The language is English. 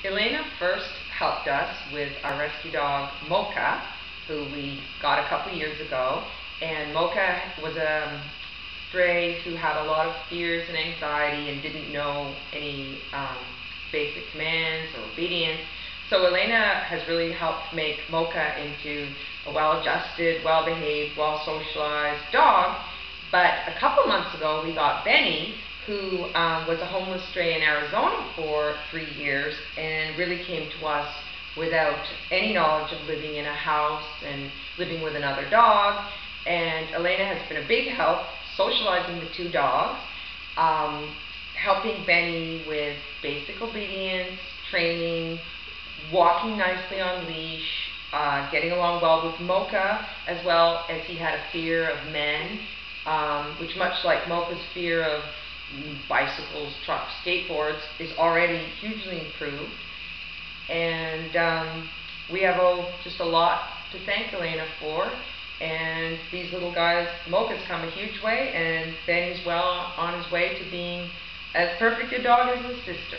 Elena first helped us with our rescue dog, Mocha, who we got a couple years ago. And Mocha was a stray who had a lot of fears and anxiety and didn't know any basic commands or obedience. So Elena has really helped make Mocha into a well-adjusted, well-behaved, well-socialized dog. But a couple months ago, we got Benny, who was a homeless stray in Arizona for 3 years and really came to us without any knowledge of living in a house and living with another dog. And Elena has been a big help socializing the two dogs, helping Benny with basic obedience, training, walking nicely on leash, getting along well with Mocha, as well as he had a fear of men, which, much like Mocha's fear of bicycles, trucks, skateboards, is already hugely improved. And we have just a lot to thank Elena for. And these little guys, Mocha's come a huge way, and Benny's well on his way to being as perfect a dog as his sister.